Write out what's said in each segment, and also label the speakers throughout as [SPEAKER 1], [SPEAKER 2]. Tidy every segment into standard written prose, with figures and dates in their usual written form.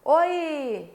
[SPEAKER 1] Oi,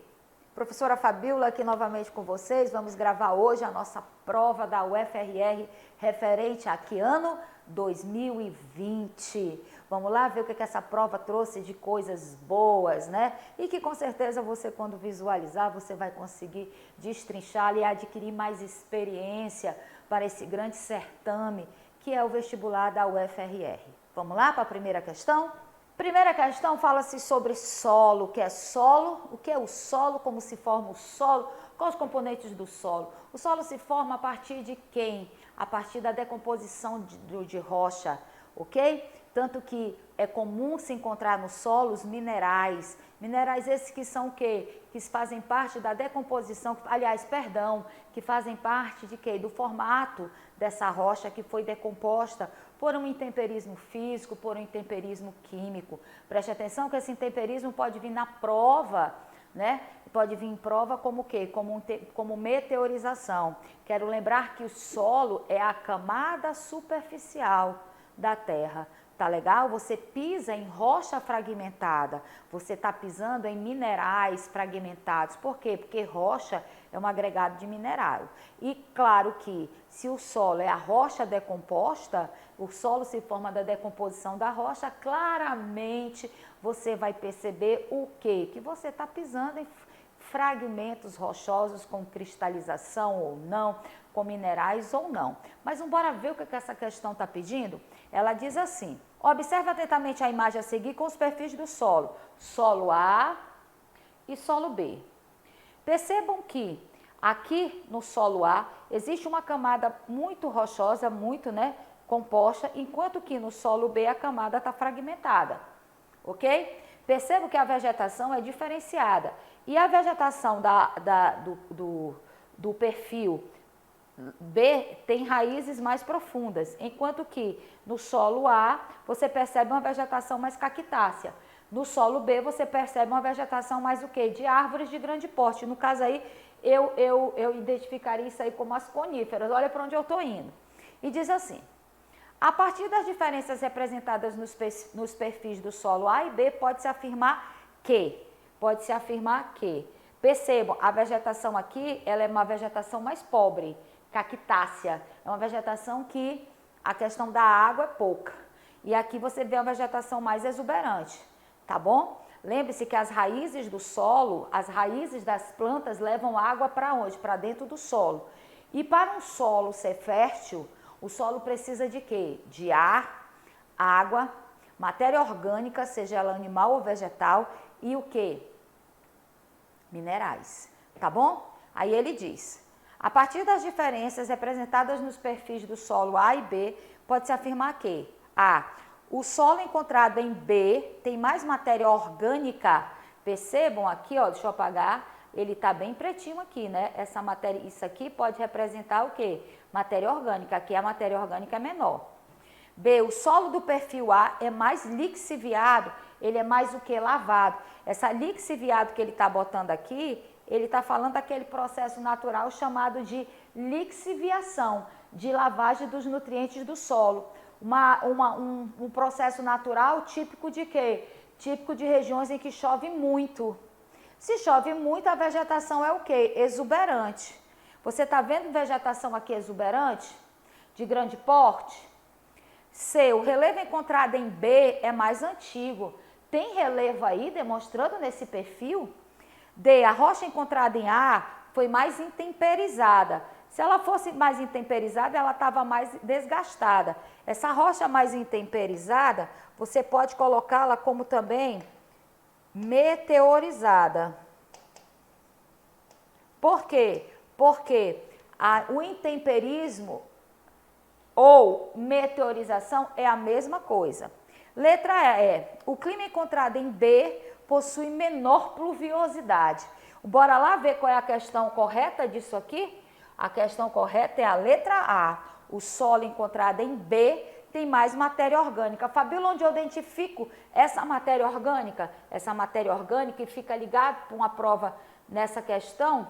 [SPEAKER 1] professora Fabíola aqui novamente com vocês. Vamos gravar hoje a nossa prova da UFRR referente a que ano? 2020. Vamos lá ver o que essa prova trouxe de coisas boas, né? E que com certeza você, quando visualizar, você vai conseguir destrinchar e adquirir mais experiência para esse grande certame que é o vestibular da UFRR. Vamos lá para a primeira questão? Primeira questão fala-se sobre solo, o que é solo, o que é o solo, como se forma o solo, quais os componentes do solo. O solo se forma a partir de quem? A partir da decomposição de rocha, ok? Tanto que é comum se encontrar no solo os minerais. Minerais esses que são o quê? Que fazem parte da decomposição, que fazem parte de quê? Do formato dessa rocha que foi decomposta por um intemperismo físico, por um intemperismo químico. Preste atenção que esse intemperismo pode vir na prova, né? Pode vir em prova como o quê? Como meteorização. Quero lembrar que o solo é a camada superficial da Terra. Tá legal? Você pisa em rocha fragmentada, você está pisando em minerais fragmentados. Por quê? Porque rocha é um agregado de mineral. E claro que se o solo é a rocha decomposta, o solo se forma da decomposição da rocha, claramente você vai perceber o quê? Que você está pisando em fragmentos rochosos com cristalização ou não, com minerais ou não. Mas vamos embora ver o que essa questão está pedindo? Ela diz assim: observe atentamente a imagem a seguir com os perfis do solo, solo A e solo B. Percebam que aqui no solo A existe uma camada muito rochosa, muito, composta, enquanto que no solo B a camada está fragmentada, ok? Percebo que a vegetação é diferenciada e a vegetação do perfil B tem raízes mais profundas, enquanto que no solo A você percebe uma vegetação mais cactácea. No solo B você percebe uma vegetação mais o quê? De árvores de grande porte. No caso aí, eu identificaria isso aí como as coníferas. Olha para onde eu estou indo. E diz assim: a partir das diferenças representadas nos perfis do solo A e B, pode-se afirmar que, percebam, a vegetação aqui, ela é uma vegetação mais pobre, cactácea, é uma vegetação que a questão da água é pouca. E aqui você vê uma vegetação mais exuberante, tá bom? Lembre-se que as raízes do solo, as raízes das plantas levam água para onde? Para dentro do solo. E para um solo ser fértil, o solo precisa de quê? De ar, água, matéria orgânica, seja ela animal ou vegetal, e o quê? Minerais, tá bom? Aí ele diz: a partir das diferenças representadas nos perfis do solo A e B, pode-se afirmar que A. O solo encontrado em B tem mais matéria orgânica. Percebam aqui, ó, deixa eu apagar, ele está bem pretinho aqui, né? Essa matéria, isso aqui pode representar o quê? Matéria orgânica, aqui a matéria orgânica é menor. B, o solo do perfil A é mais lixiviado, ele é mais o que? Lavado. Essa lixiviado que ele está botando aqui, ele está falando daquele processo natural chamado de lixiviação, de lavagem dos nutrientes do solo. Um processo natural típico de quê? Típico de regiões em que chove muito. Se chove muito, a vegetação é o quê? Exuberante. Você está vendo vegetação aqui exuberante? De grande porte? C, o relevo encontrado em B é mais antigo. Tem relevo aí demonstrando nesse perfil? D, a rocha encontrada em A foi mais intemperizada. Se ela fosse mais intemperizada, ela estava mais desgastada. Essa rocha mais intemperizada, você pode colocá-la como também meteorizada. Por quê? Porque o intemperismo ou meteorização é a mesma coisa. Letra E, o clima encontrado em B possui menor pluviosidade. Bora lá ver qual é a questão correta disso aqui? A questão correta é a letra A. O solo encontrado em B tem mais matéria orgânica. Fabíola, onde eu identifico essa matéria orgânica? Essa matéria orgânica, e fica ligado para uma prova nessa questão,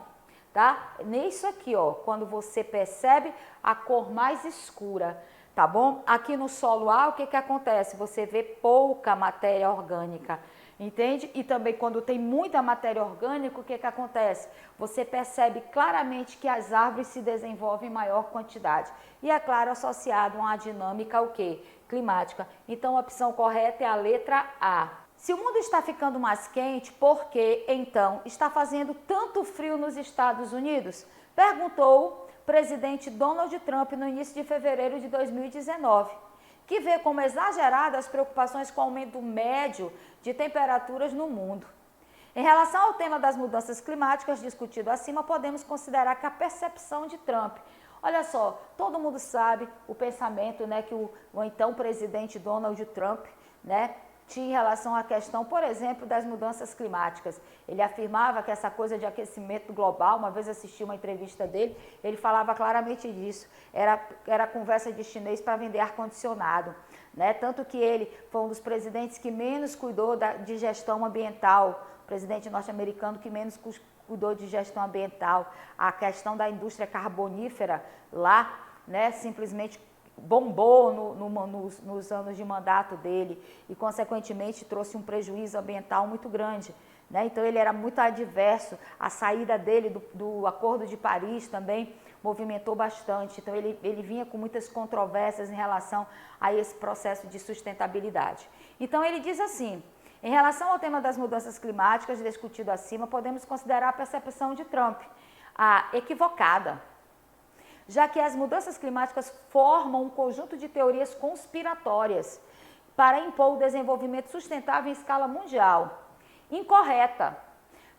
[SPEAKER 1] tá? Nisso aqui, ó, quando você percebe a cor mais escura. tá bom? Aqui no solo A, o que que acontece? Você vê pouca matéria orgânica, entende? E também quando tem muita matéria orgânica, o que que acontece? Você percebe claramente que as árvores se desenvolvem em maior quantidade. E é claro, associado a uma dinâmica o quê? Climática. Então a opção correta é a letra A. Se o mundo está ficando mais quente, por que então está fazendo tanto frio nos Estados Unidos? Perguntou o presidente Donald Trump no início de fevereiro de 2019, que vê como exageradas as preocupações com o aumento médio de temperaturas no mundo. Em relação ao tema das mudanças climáticas discutido acima, podemos considerar que a percepção de Trump, olha só, todo mundo sabe o pensamento, né, que o então presidente Donald Trump, né, tinha em relação à questão, por exemplo, das mudanças climáticas. Ele afirmava que essa coisa de aquecimento global, uma vez assisti uma entrevista dele, ele falava claramente disso, era conversa de chinês para vender ar-condicionado, né? Tanto que ele foi um dos presidentes que menos cuidou de gestão ambiental, presidente norte-americano que menos cuidou de gestão ambiental, a questão da indústria carbonífera lá, né, simplesmente bombou nos anos de mandato dele e, consequentemente, trouxe um prejuízo ambiental muito grande, né? Então, ele era muito adverso. A saída dele do Acordo de Paris também movimentou bastante. Então, ele vinha com muitas controvérsias em relação a esse processo de sustentabilidade. Então, ele diz assim: em relação ao tema das mudanças climáticas discutido acima, podemos considerar a percepção de Trump equivocada, já que as mudanças climáticas formam um conjunto de teorias conspiratórias para impor o desenvolvimento sustentável em escala mundial. Incorreta,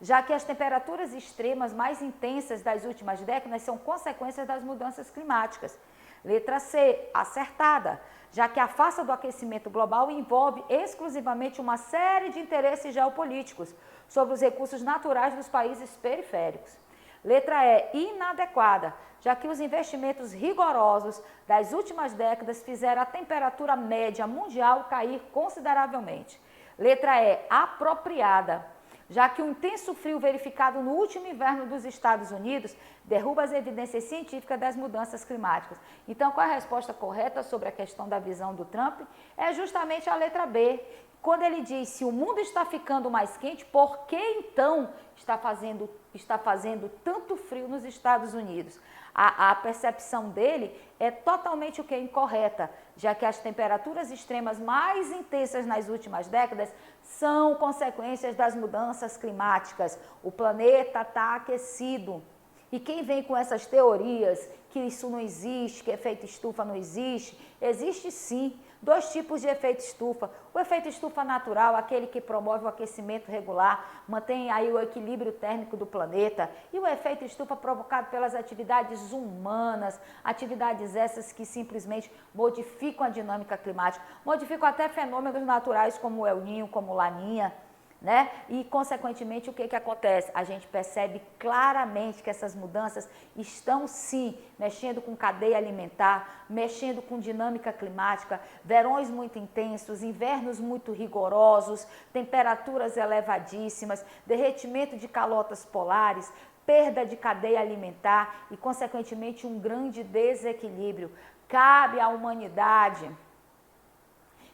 [SPEAKER 1] já que as temperaturas extremas mais intensas das últimas décadas são consequências das mudanças climáticas. Letra C, acertada, já que a farsa do aquecimento global envolve exclusivamente uma série de interesses geopolíticos sobre os recursos naturais dos países periféricos. Letra E, inadequada, já que os investimentos rigorosos das últimas décadas fizeram a temperatura média mundial cair consideravelmente. Letra E, apropriada, já que o intenso frio verificado no último inverno dos Estados Unidos derruba as evidências científicas das mudanças climáticas. Então, qual é a resposta correta sobre a questão da visão do Trump? É justamente a letra B. Quando ele diz, se o mundo está ficando mais quente, por que então está fazendo tanto frio nos Estados Unidos? A percepção dele é totalmente o que é incorreta, já que as temperaturas extremas mais intensas nas últimas décadas são consequências das mudanças climáticas. O planeta está aquecido. E quem vem com essas teorias que isso não existe, que efeito estufa não existe, existe sim. Dois tipos de efeito estufa. O efeito estufa natural, aquele que promove o aquecimento regular, mantém aí o equilíbrio térmico do planeta. E o efeito estufa provocado pelas atividades humanas, atividades essas que simplesmente modificam a dinâmica climática, modificam até fenômenos naturais como o El Niño, como o Laninha, né? E, consequentemente, o que que acontece? A gente percebe claramente que essas mudanças estão, sim, mexendo com cadeia alimentar, mexendo com dinâmica climática, verões muito intensos, invernos muito rigorosos, temperaturas elevadíssimas, derretimento de calotas polares, perda de cadeia alimentar e, consequentemente, um grande desequilíbrio. Cabe à humanidade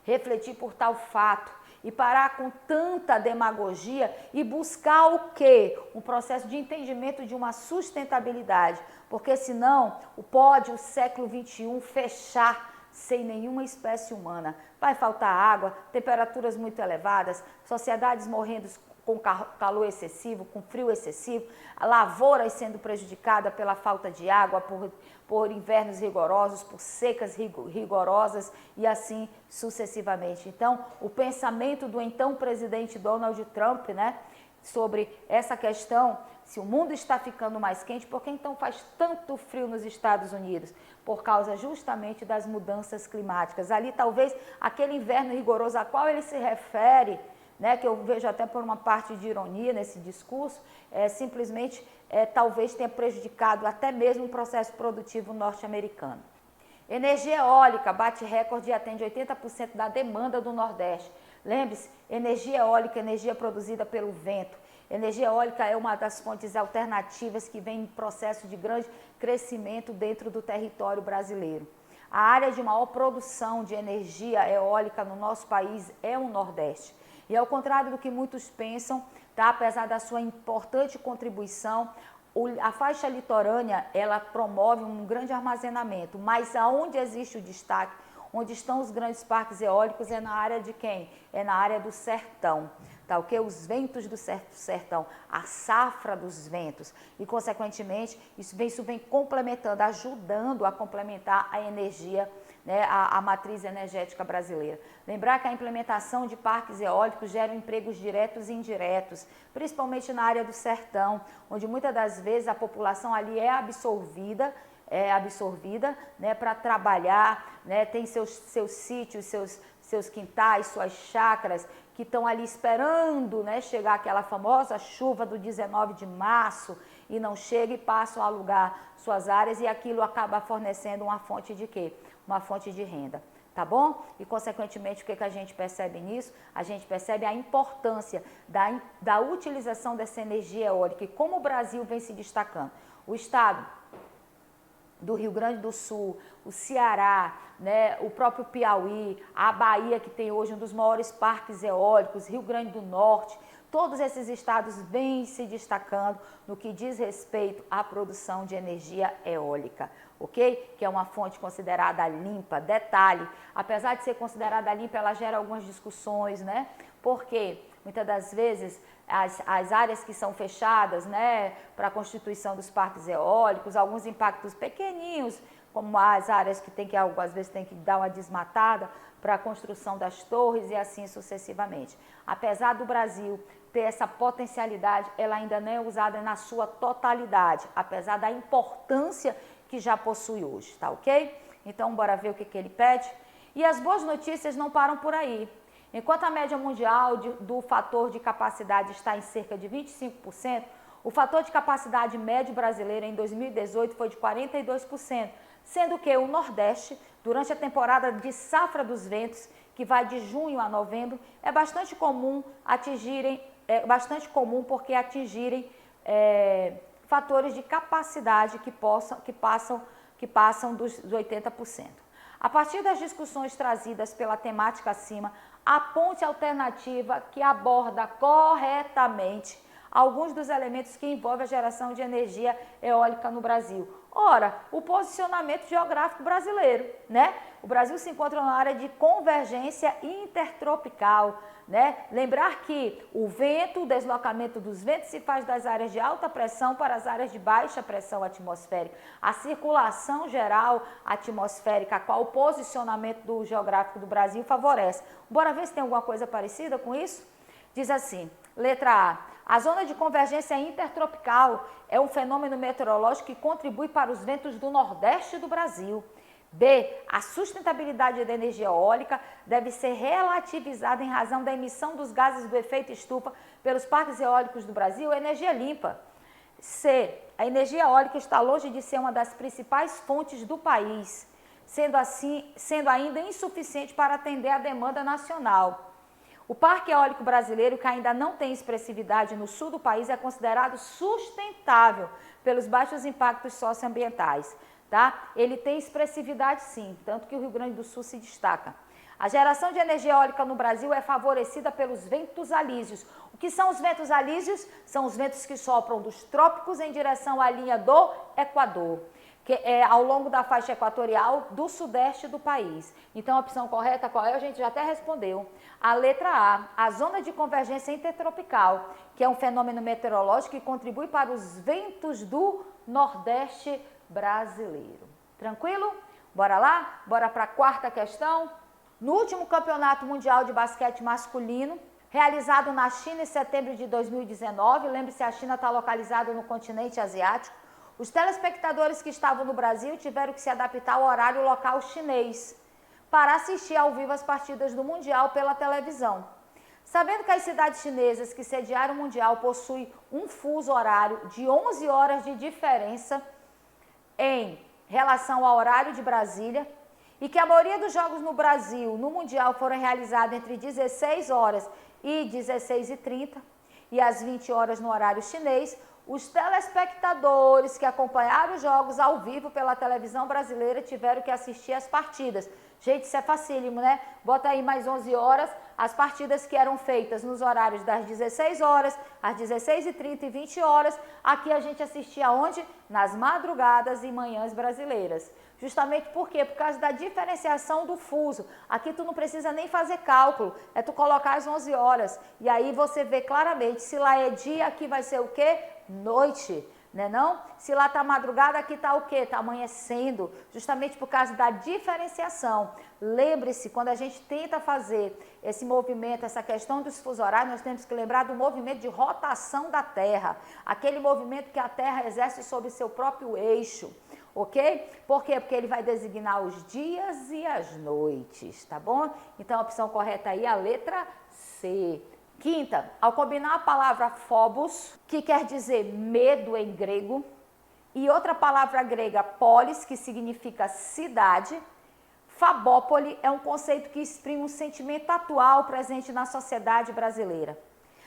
[SPEAKER 1] refletir por tal fato e parar com tanta demagogia e buscar o quê? Um processo de entendimento de uma sustentabilidade, porque senão pode o século XXI fechar sem nenhuma espécie humana. Vai faltar água, temperaturas muito elevadas, sociedades morrendo com calor excessivo, com frio excessivo, lavouras sendo prejudicadas pela falta de água, por invernos rigorosos, por secas rigorosas e assim sucessivamente. Então, o pensamento do então presidente Donald Trump, né, sobre essa questão, se o mundo está ficando mais quente, por que então faz tanto frio nos Estados Unidos? Por causa justamente das mudanças climáticas. Ali talvez aquele inverno rigoroso a qual ele se refere, né, que eu vejo até por uma parte de ironia nesse discurso, simplesmente talvez tenha prejudicado até mesmo o processo produtivo norte-americano. Energia eólica bate recorde e atende 80% da demanda do Nordeste. Lembre-se, energia eólica, energia produzida pelo vento. Energia eólica é uma das fontes alternativas que vem em processo de grande crescimento dentro do território brasileiro. A área de maior produção de energia eólica no nosso país é o Nordeste. E ao contrário do que muitos pensam, tá? Apesar da sua importante contribuição, a faixa litorânea, ela promove um grande armazenamento, mas aonde existe o destaque, onde estão os grandes parques eólicos, é na área de quem? É na área do sertão, tá ok? Os ventos do sertão, a safra dos ventos e, consequentemente, isso vem complementando, ajudando a complementar a energia, né, a matriz energética brasileira. Lembrar que a implementação de parques eólicos gera empregos diretos e indiretos, principalmente na área do sertão, onde muitas das vezes a população ali é absorvida, né, para trabalhar, né, tem seus sítios, seus quintais, suas chácaras, que estão ali esperando, né, chegar aquela famosa chuva do 19 de março e não chega e passam a alugar suas áreas e aquilo acaba fornecendo uma fonte de quê? Uma fonte de renda, tá bom? E, consequentemente, o que a gente percebe nisso? A gente percebe a importância da utilização dessa energia eólica e como o Brasil vem se destacando. O estado do Rio Grande do Sul, o Ceará, né, o próprio Piauí, a Bahia, que tem hoje um dos maiores parques eólicos, Rio Grande do Norte, todos esses estados vêm se destacando no que diz respeito à produção de energia eólica, ok? Que é uma fonte considerada limpa. Detalhe, apesar de ser considerada limpa, ela gera algumas discussões, né? Porque muitas das vezes as áreas que são fechadas, né, para a constituição dos parques eólicos, alguns impactos pequeninhos, como as áreas que às vezes tem que dar uma desmatada para a construção das torres e assim sucessivamente. Apesar do Brasil ter essa potencialidade, ela ainda não é usada na sua totalidade, apesar da importância que já possui hoje, tá ok? Então, bora ver o que ele pede. E as boas notícias não param por aí. Enquanto a média mundial do fator de capacidade está em cerca de 25%, o fator de capacidade médio brasileiro em 2018 foi de 42%, sendo que o Nordeste, durante a temporada de safra dos ventos, que vai de junho a novembro, é bastante comum porque atingirem fatores de capacidade que passam dos 80%. A partir das discussões trazidas pela temática acima, a ponte alternativa que aborda corretamente alguns dos elementos que envolvem a geração de energia eólica no Brasil. Ora, o posicionamento geográfico brasileiro, né? O Brasil se encontra na área de convergência intertropical, né? Lembrar que o vento, o deslocamento dos ventos se faz das áreas de alta pressão para as áreas de baixa pressão atmosférica. A circulação geral atmosférica, a qual o posicionamento geográfico do Brasil favorece. Bora ver se tem alguma coisa parecida com isso? Diz assim, letra A. A zona de convergência intertropical é um fenômeno meteorológico que contribui para os ventos do Nordeste do Brasil. B. A sustentabilidade da energia eólica deve ser relativizada em razão da emissão dos gases do efeito estufa pelos parques eólicos do Brasil, energia limpa. C. A energia eólica está longe de ser uma das principais fontes do país, sendo ainda insuficiente para atender a demanda nacional. O parque eólico brasileiro, que ainda não tem expressividade no sul do país, é considerado sustentável pelos baixos impactos socioambientais. Tá? Ele tem expressividade sim, tanto que o Rio Grande do Sul se destaca. A geração de energia eólica no Brasil é favorecida pelos ventos alísios. O que são os ventos alísios? São os ventos que sopram dos trópicos em direção à linha do Equador, que é ao longo da faixa equatorial do sudeste do país. Então, a opção correta qual é? A gente já até respondeu. A letra A zona de convergência intertropical, que é um fenômeno meteorológico que contribui para os ventos do Nordeste brasileiro. Tranquilo? Bora lá? Bora para a quarta questão. No último Campeonato Mundial de Basquete Masculino, realizado na China em setembro de 2019, lembre-se, a China está localizada no continente asiático, os telespectadores que estavam no Brasil tiveram que se adaptar ao horário local chinês para assistir ao vivo as partidas do Mundial pela televisão. Sabendo que as cidades chinesas que sediaram o Mundial possuem um fuso horário de 11 horas de diferença em relação ao horário de Brasília e que a maioria dos jogos no Brasil, no Mundial, foram realizados entre 16 horas e 16h30 e às 20 horas no horário chinês, Os telespectadores que acompanharam os jogos ao vivo pela televisão brasileira tiveram que assistir às partidas. Gente, isso é facílimo, né? Bota aí mais 11 horas, as partidas que eram feitas nos horários das 16 horas, às 16h30 e 20 horas. Aqui a gente assistia onde? Nas madrugadas e manhãs brasileiras. Justamente por quê? Por causa da diferenciação do fuso. Aqui tu não precisa nem fazer cálculo, é tu colocar as 11 horas. E aí você vê claramente, se lá é dia, aqui vai ser o quê? Noite, né não? Se lá tá madrugada, aqui tá o quê? Tá amanhecendo, justamente por causa da diferenciação. Lembre-se, quando a gente tenta fazer esse movimento, essa questão dos fusos horários, nós temos que lembrar do movimento de rotação da Terra, aquele movimento que a Terra exerce sobre seu próprio eixo. Ok? Por quê? Porque ele vai designar os dias e as noites, tá bom? Então, a opção correta aí é a letra C. Quinta, ao combinar a palavra phobos, que quer dizer medo em grego, e outra palavra grega, polis, que significa cidade, fabópole é um conceito que exprime um sentimento atual presente na sociedade brasileira.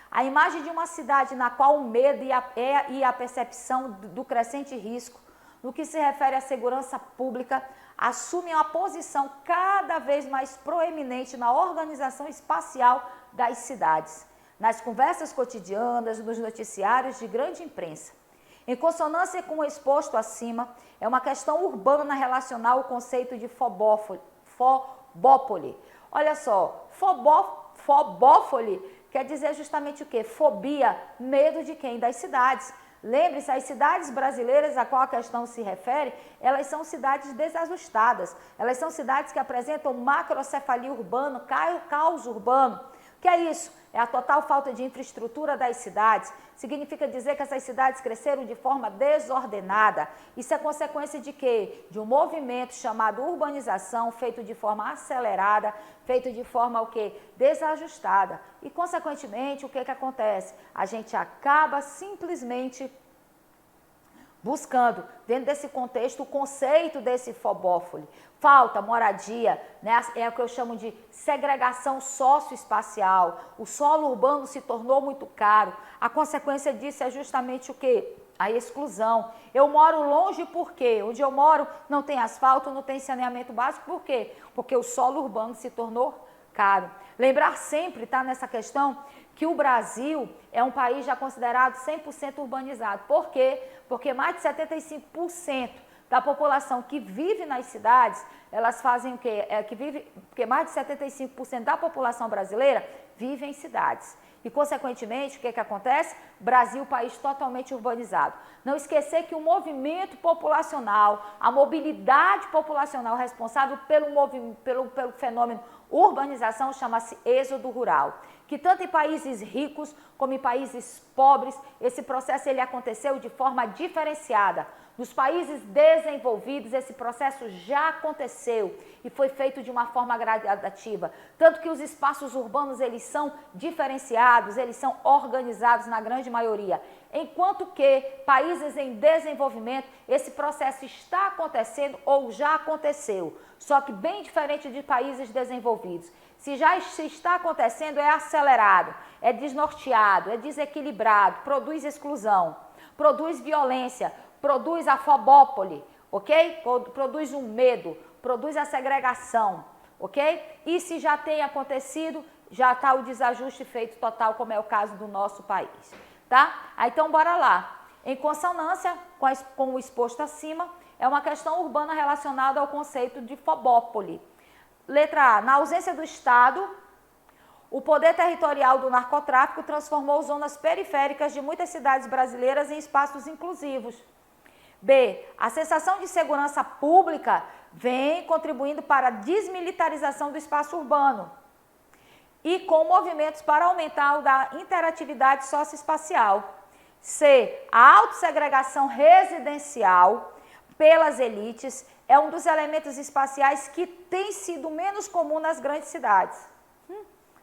[SPEAKER 1] A imagem de uma cidade na qual o medo e a percepção do crescente risco, no que se refere à segurança pública, assumem uma posição cada vez mais proeminente na organização espacial das cidades, nas conversas cotidianas, nos noticiários de grande imprensa. Em consonância com o exposto acima, é uma questão urbana relacionar o conceito de fobópole. Olha só, fobópole quer dizer justamente o quê? Fobia, medo de quem? Das cidades. Lembre-se, as cidades brasileiras a qual a questão se refere, elas são cidades desajustadas, elas são cidades que apresentam macrocefalia urbana, caos urbano. O que é isso? É a total falta de infraestrutura das cidades. Significa dizer que essas cidades cresceram de forma desordenada. Isso é consequência de quê? De um movimento chamado urbanização, feito de forma acelerada, feito de forma o quê? Desajustada. E, consequentemente, o que acontece? A gente acaba simplesmente buscando, dentro desse contexto, o conceito desse fobófone. Falta moradia, né? É o que eu chamo de segregação socioespacial. O solo urbano se tornou muito caro. A consequência disso é justamente o quê? A exclusão. Eu moro longe por quê? Onde eu moro não tem asfalto, não tem saneamento básico, por quê? Porque o solo urbano se tornou caro. Lembrar sempre, tá, nessa questão, que o Brasil é um país já considerado 100% urbanizado. Por quê? Porque mais de 75% da população que vive nas cidades, elas fazem o quê? Porque mais de 75% da população brasileira vive em cidades. E, consequentemente, o que acontece? Brasil, país totalmente urbanizado. Não esquecer que o movimento populacional, a mobilidade populacional responsável pelo fenômeno urbanização chama-se êxodo rural. Que tanto em países ricos como em países pobres, esse processo ele aconteceu de forma diferenciada. Nos países desenvolvidos, esse processo já aconteceu e foi feito de uma forma gradativa. Tanto que os espaços urbanos, eles são diferenciados, eles são organizados na grande maioria. Enquanto que países em desenvolvimento, esse processo está acontecendo ou já aconteceu. Só que bem diferente de países desenvolvidos. Se já está acontecendo, é acelerado, é desnorteado, é desequilibrado, produz exclusão, produz violência, produz a fobópole, ok? Produz um medo, produz a segregação, ok? E se já tem acontecido, já está o desajuste feito total, como é o caso do nosso país, tá? Então, bora lá. Em consonância com o exposto acima, é uma questão urbana relacionada ao conceito de fobópole. Letra A. Na ausência do Estado, o poder territorial do narcotráfico transformou zonas periféricas de muitas cidades brasileiras em espaços inclusivos. B. A sensação de segurança pública vem contribuindo para a desmilitarização do espaço urbano e com movimentos para aumentar a interatividade socioespacial. C. A autossegregação residencial pelas elites é um dos elementos espaciais que tem sido menos comum nas grandes cidades.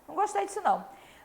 [SPEAKER 1] Não gostei disso não.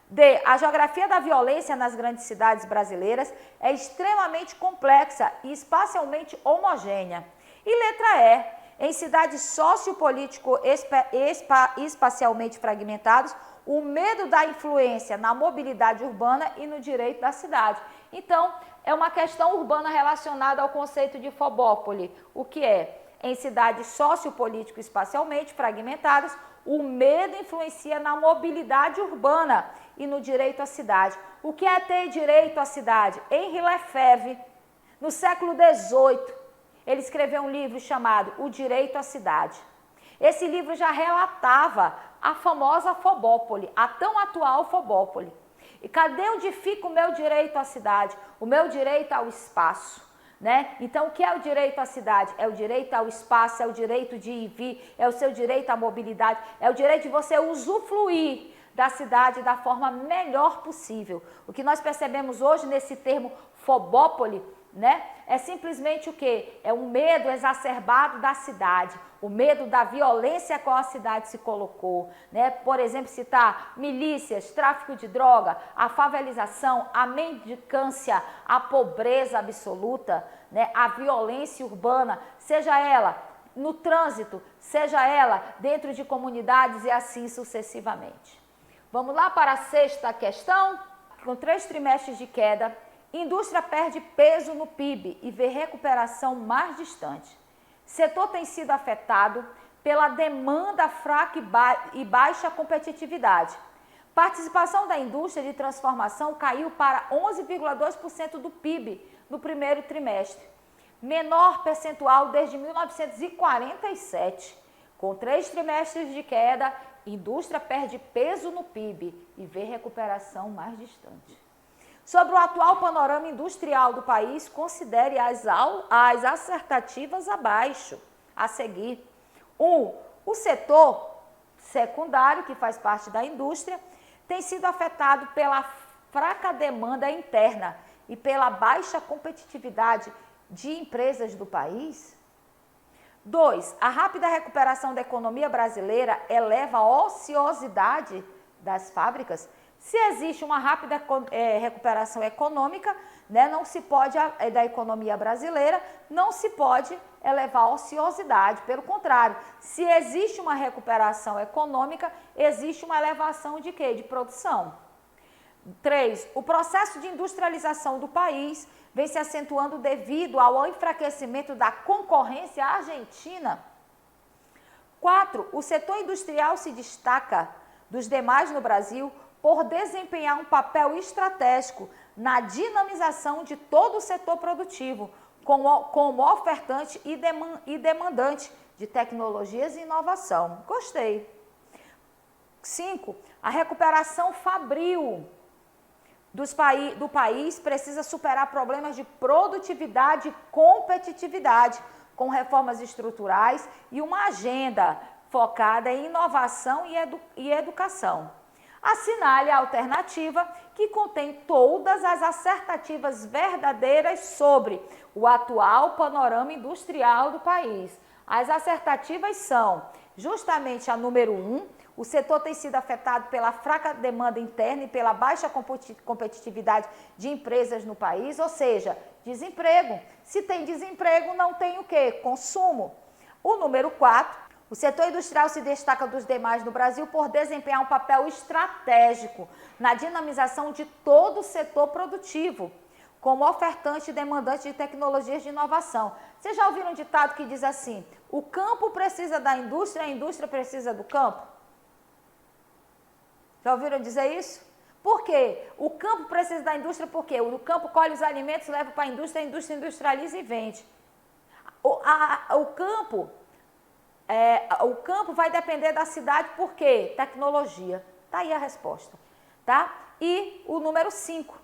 [SPEAKER 1] D. A geografia da violência nas grandes cidades brasileiras é extremamente complexa e espacialmente homogênea. E letra E. Em cidades sociopolítico-espacialmente fragmentadas, o medo da influência na mobilidade urbana e no direito da cidade. Então, é uma questão urbana relacionada ao conceito de fobópole. O que é? Em cidades sociopolítico-espacialmente fragmentadas, o medo influencia na mobilidade urbana e no direito à cidade. O que é ter direito à cidade? Henri Lefebvre, no século XVIII, ele escreveu um livro chamado O Direito à Cidade. Esse livro já relatava a famosa fobópole, a tão atual fobópole. E cadê onde fica o meu direito à cidade? O meu direito ao espaço, né? Então, o que é o direito à cidade? É o direito ao espaço, é o direito de ir e vir, é o seu direito à mobilidade, é o direito de você usufruir da cidade da forma melhor possível. O que nós percebemos hoje nesse termo fobópole, né? É simplesmente o quê? É um medo exacerbado da cidade, o medo da violência a qual a cidade se colocou, né? Por exemplo, citar milícias, tráfico de droga, a favelização, a mendicância, a pobreza absoluta, né? A violência urbana, seja ela no trânsito, seja ela dentro de comunidades e assim sucessivamente. Vamos lá para a sexta questão? Com 3 trimestres de queda, indústria perde peso no PIB e vê recuperação mais distante. Setor tem sido afetado pela demanda fraca e baixa competitividade. Participação da indústria de transformação caiu para 11,2% do PIB no primeiro trimestre, menor percentual desde 1947. Com 3 trimestres de queda, indústria perde peso no PIB e vê recuperação mais distante. Sobre o atual panorama industrial do país, considere as assertativas abaixo, a seguir. 1. O setor secundário, que faz parte da indústria, tem sido afetado pela fraca demanda interna e pela baixa competitividade de empresas do país. 2. A rápida recuperação da economia brasileira eleva a ociosidade das fábricas. Se existe uma rápida recuperação econômica, né, não se pode, da economia brasileira, não se pode elevar a ociosidade. Pelo contrário, se existe uma recuperação econômica, existe uma elevação de quê? De produção. 3. O processo de industrialização do país vem se acentuando devido ao enfraquecimento da concorrência argentina. 4. O setor industrial se destaca dos demais no Brasil por desempenhar um papel estratégico na dinamização de todo o setor produtivo, como ofertante e demandante de tecnologias e inovação. Gostei. 5. A recuperação fabril do país precisa superar problemas de produtividade e competitividade, com reformas estruturais e uma agenda focada em inovação e educação. Assinale a alternativa que contém todas as assertativas verdadeiras sobre o atual panorama industrial do país. As assertativas são justamente a número 1, o setor tem sido afetado pela fraca demanda interna e pela baixa competitividade de empresas no país, ou seja, desemprego. Se tem desemprego, não tem o quê? Consumo. O número 4, o setor industrial se destaca dos demais no Brasil por desempenhar um papel estratégico na dinamização de todo o setor produtivo, como ofertante e demandante de tecnologias de inovação. Vocês já ouviram um ditado que diz assim: o campo precisa da indústria, a indústria precisa do campo? Já ouviram dizer isso? Por quê? O campo precisa da indústria porque o campo colhe os alimentos, leva para a indústria industrializa e vende. O campo vai depender da cidade por quê? Tecnologia. Está aí a resposta. Tá? E o número 5.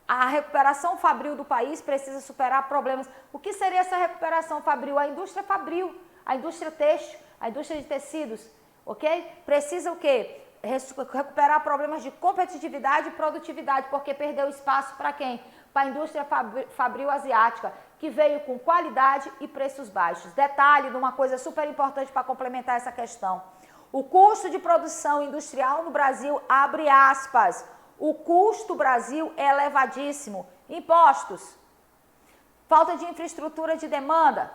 [SPEAKER 1] A recuperação fabril do país precisa superar problemas. O que seria essa recuperação fabril? A indústria fabril, a indústria têxtil, a indústria de tecidos. Ok? Precisa o quê? Recuperar problemas de competitividade e produtividade, porque perdeu espaço para quem? Para a indústria fabril asiática, que veio com qualidade e preços baixos. Detalhe de uma coisa super importante para complementar essa questão. O custo de produção industrial no Brasil, abre aspas, o custo Brasil é elevadíssimo. Impostos, falta de infraestrutura de demanda,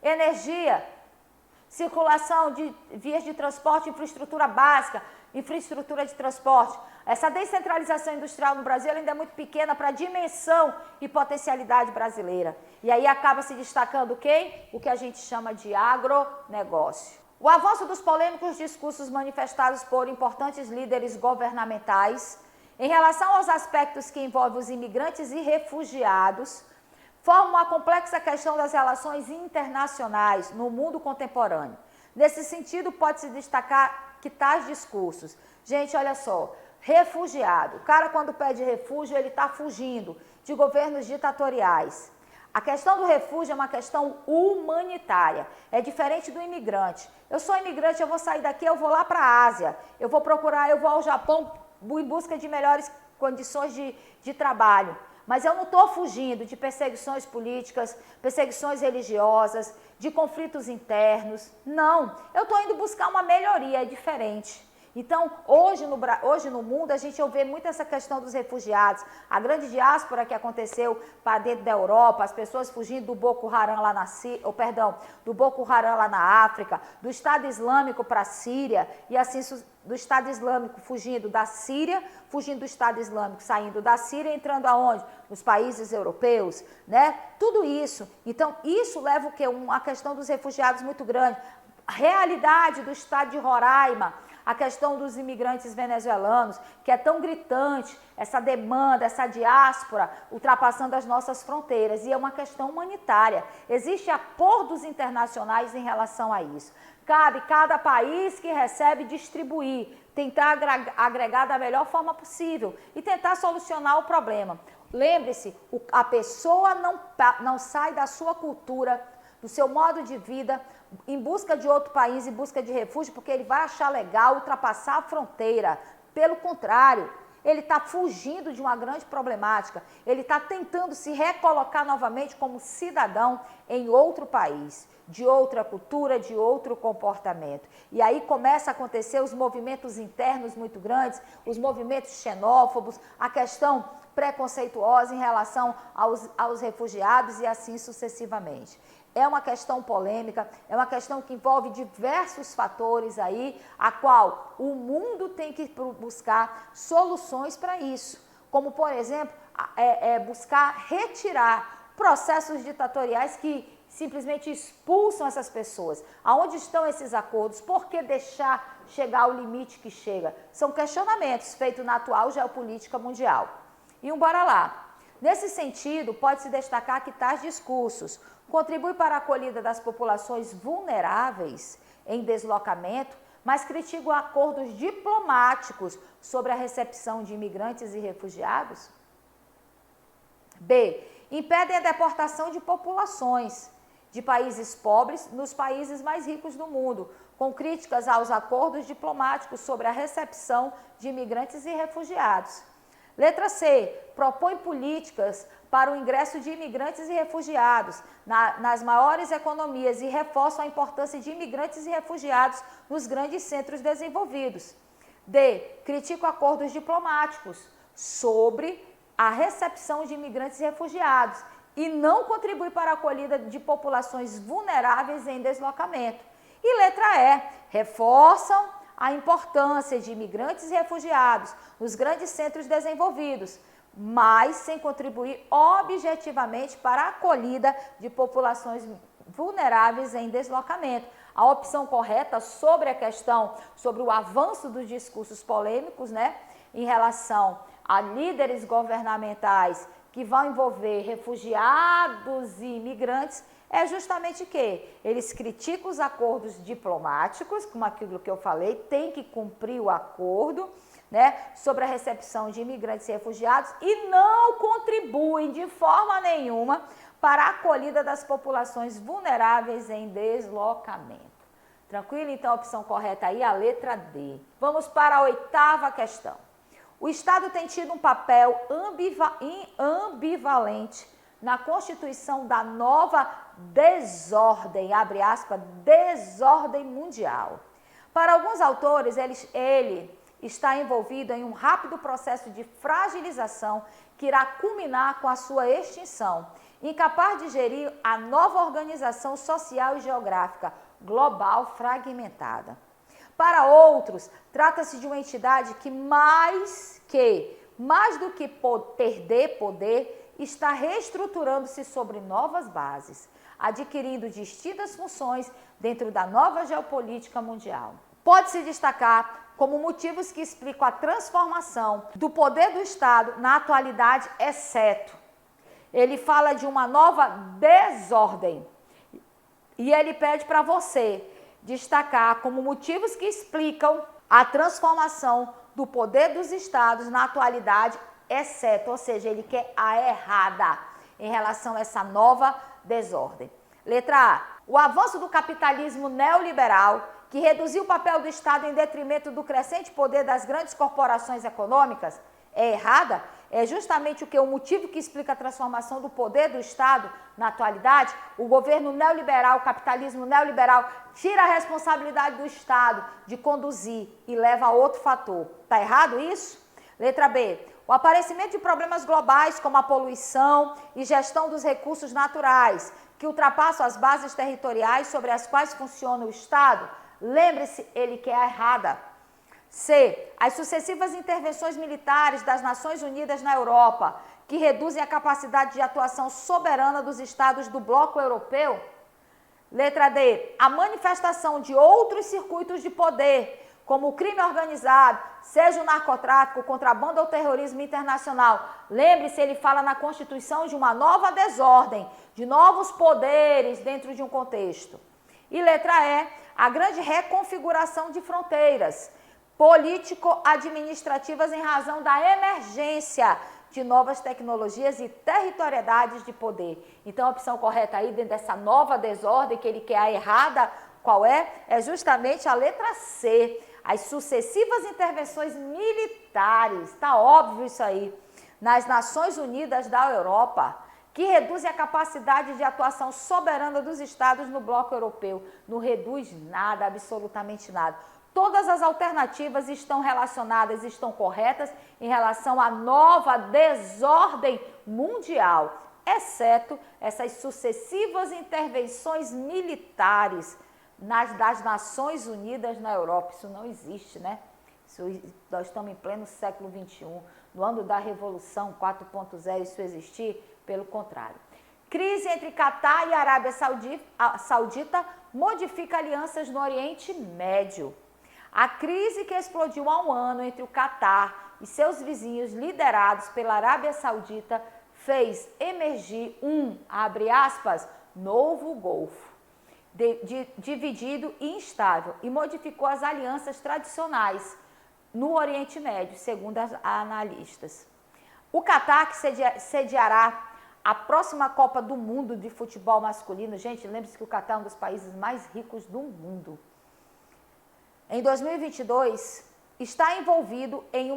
[SPEAKER 1] energia, circulação de vias de transporte, infraestrutura básica, infraestrutura de transporte. Essa descentralização industrial no Brasil ainda é muito pequena para a dimensão e potencialidade brasileira. E aí acaba se destacando quem? O que a gente chama de agronegócio. O avanço dos polêmicos discursos manifestados por importantes líderes governamentais em relação aos aspectos que envolvem os imigrantes e refugiados forma uma complexa questão das relações internacionais no mundo contemporâneo. Nesse sentido, pode-se destacar que tais discursos... Gente, olha só, refugiado. O cara, quando pede refúgio, ele está fugindo de governos ditatoriais. A questão do refúgio é uma questão humanitária, é diferente do imigrante. Eu sou imigrante, eu vou sair daqui, eu vou lá para a Ásia, eu vou ao Japão em busca de melhores condições de trabalho. Mas eu não estou fugindo de perseguições políticas, perseguições religiosas, de conflitos internos. Não, eu estou indo buscar uma melhoria, é diferente. Então, hoje no mundo, a gente vê muito essa questão dos refugiados. A grande diáspora que aconteceu para dentro da Europa, as pessoas fugindo do Boko Haram lá do Boko Haram lá na África, do Estado Islâmico para a Síria, e assim do Estado Islâmico fugindo da Síria, fugindo do Estado Islâmico, saindo da Síria, entrando aonde? Nos países europeus, né? Tudo isso. Então, isso leva o quê? Uma questão dos refugiados muito grande. A realidade do estado de Roraima, a questão dos imigrantes venezuelanos, que é tão gritante, essa demanda, essa diáspora, ultrapassando as nossas fronteiras, e é uma questão humanitária. Existe acordos internacionais em relação a isso. Cabe cada país que recebe distribuir, tentar agregar da melhor forma possível e tentar solucionar o problema. Lembre-se, a pessoa não sai da sua cultura, do seu modo de vida, em busca de outro país, em busca de refúgio, porque ele vai achar legal ultrapassar a fronteira. Pelo contrário, ele está fugindo de uma grande problemática, ele está tentando se recolocar novamente como cidadão em outro país, de outra cultura, de outro comportamento. E aí começa a acontecer os movimentos internos muito grandes, os movimentos xenófobos, a questão preconceituosa em relação aos refugiados e assim sucessivamente. É uma questão polêmica, é uma questão que envolve diversos fatores aí, a qual o mundo tem que buscar soluções para isso. Como, por exemplo, buscar retirar processos ditatoriais que simplesmente expulsam essas pessoas. Aonde estão esses acordos? Por que deixar chegar ao limite que chega? São questionamentos feitos na atual geopolítica mundial. E bora lá. Nesse sentido, pode-se destacar que tais discursos contribuem para a acolhida das populações vulneráveis em deslocamento, mas criticam acordos diplomáticos sobre a recepção de imigrantes e refugiados. B. Impedem a deportação de populações de países pobres nos países mais ricos do mundo, com críticas aos acordos diplomáticos sobre a recepção de imigrantes e refugiados. Letra C. Propõe políticas para o ingresso de imigrantes e refugiados nas maiores economias e reforçam a importância de imigrantes e refugiados nos grandes centros desenvolvidos. D. Critica acordos diplomáticos sobre a recepção de imigrantes e refugiados e não contribui para a acolhida de populações vulneráveis em deslocamento. E letra E. Reforçam a importância de imigrantes e refugiados nos grandes centros desenvolvidos, mas sem contribuir objetivamente para a acolhida de populações vulneráveis em deslocamento. A opção correta sobre a questão, sobre o avanço dos discursos polêmicos, né, em relação a líderes governamentais que vão envolver refugiados e imigrantes, é justamente que eles criticam os acordos diplomáticos, como aquilo que eu falei, tem que cumprir o acordo, né, sobre a recepção de imigrantes e refugiados e não contribuem de forma nenhuma para a acolhida das populações vulneráveis em deslocamento. Tranquilo? Então, a opção correta aí é a letra D. Vamos para a 8ª questão. O Estado tem tido um papel ambivalente na constituição da nova desordem, abre aspas, desordem mundial. Para alguns autores, ele está envolvido em um rápido processo de fragilização que irá culminar com a sua extinção, incapaz de gerir a nova organização social e geográfica global fragmentada. Para outros, trata-se de uma entidade que mais do que perder poder, está reestruturando-se sobre novas bases, adquirindo distintas funções dentro da nova geopolítica mundial. Pode-se destacar como motivos que explicam a transformação do poder do Estado na atualidade, exceto. Ele fala de uma nova desordem. E ele pede para você destacar como motivos que explicam a transformação do poder dos estados na atualidade, exceto, ou seja, ele quer a errada em relação a essa nova desordem. Letra A. O avanço do capitalismo neoliberal, que reduziu o papel do Estado em detrimento do crescente poder das grandes corporações econômicas, é errada? É justamente o motivo que explica a transformação do poder do Estado na atualidade. O governo neoliberal, o capitalismo neoliberal, tira a responsabilidade do Estado de conduzir e leva a outro fator. Está errado isso? Letra B. O aparecimento de problemas globais como a poluição e gestão dos recursos naturais, que ultrapassam as bases territoriais sobre as quais funciona o Estado. Lembre-se, ele quer a errada. C. As sucessivas intervenções militares das Nações Unidas na Europa, que reduzem a capacidade de atuação soberana dos estados do bloco europeu. Letra D. A manifestação de outros circuitos de poder, como o crime organizado, seja o narcotráfico, o contrabando ou o terrorismo internacional. Lembre-se, ele fala na Constituição de uma nova desordem, de novos poderes dentro de um contexto. E letra E. A grande reconfiguração de fronteiras político-administrativas em razão da emergência de novas tecnologias e territorialidades de poder. Então, a opção correta aí, dentro dessa nova desordem, que ele quer a errada, qual é? É justamente a letra C. As sucessivas intervenções militares, está óbvio isso aí, nas Nações Unidas da Europa, que reduzem a capacidade de atuação soberana dos estados no bloco europeu. Não reduz nada, absolutamente nada. Todas as alternativas estão relacionadas, estão corretas em relação à nova desordem mundial, exceto essas sucessivas intervenções militares das Nações Unidas na Europa. Isso não existe, né? Nós estamos em pleno século XXI, no ano da Revolução 4.0, isso existir, pelo contrário. Crise entre Catar e Arábia Saudita modifica alianças no Oriente Médio. A crise que explodiu há um ano entre o Catar e seus vizinhos, liderados pela Arábia Saudita, fez emergir abre aspas, novo Golfo, dividido e instável, e modificou as alianças tradicionais no Oriente Médio, segundo as analistas. O Catar, que sediará a próxima Copa do Mundo de futebol masculino, gente, lembre-se que o Catar é um dos países mais ricos do mundo, em 2022, está envolvido em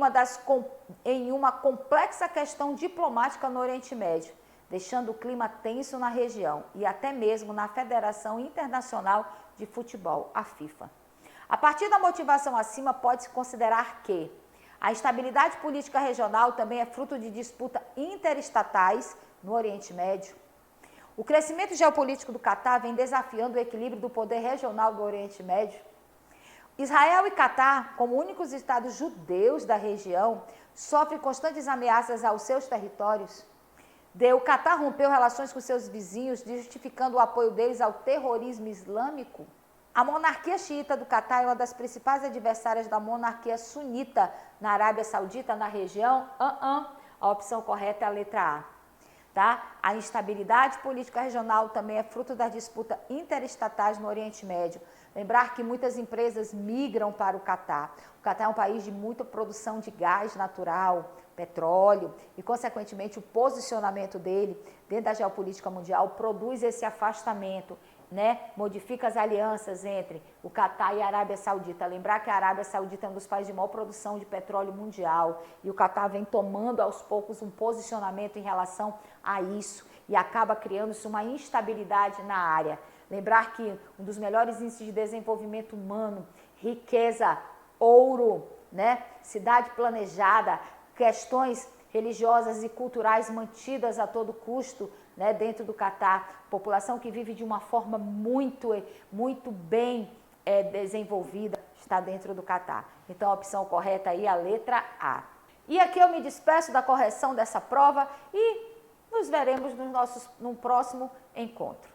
[SPEAKER 1] uma complexa questão diplomática no Oriente Médio, deixando o clima tenso na região e até mesmo na Federação Internacional de Futebol, a FIFA. A partir da motivação acima, pode-se considerar que a instabilidade política regional também é fruto de disputas interestatais no Oriente Médio. O crescimento geopolítico do Catar vem desafiando o equilíbrio do poder regional do Oriente Médio. Israel e Catar, como únicos estados judeus da região, sofrem constantes ameaças aos seus territórios. O Catar rompeu relações com seus vizinhos, justificando o apoio deles ao terrorismo islâmico. A monarquia xiita do Catar é uma das principais adversárias da monarquia sunita na Arábia Saudita, na região. A opção correta é a letra A. Tá? A instabilidade política regional também é fruto das disputas interestatais no Oriente Médio. Lembrar que muitas empresas migram para o Catar. O Catar é um país de muita produção de gás natural, petróleo, e, consequentemente, o posicionamento dele dentro da geopolítica mundial produz esse afastamento, né? Modifica as alianças entre o Catar e a Arábia Saudita. Lembrar que a Arábia Saudita é um dos países de maior produção de petróleo mundial e o Catar vem tomando aos poucos um posicionamento em relação a isso e acaba criando-se uma instabilidade na área. Lembrar que um dos melhores índices de desenvolvimento humano, riqueza, ouro, né? Cidade planejada, questões religiosas e culturais mantidas a todo custo né, dentro do Catar, população que vive de uma forma muito bem desenvolvida, está dentro do Catar. Então, a opção correta aí é a letra A. E aqui eu me despeço da correção dessa prova e nos veremos no próximo encontro.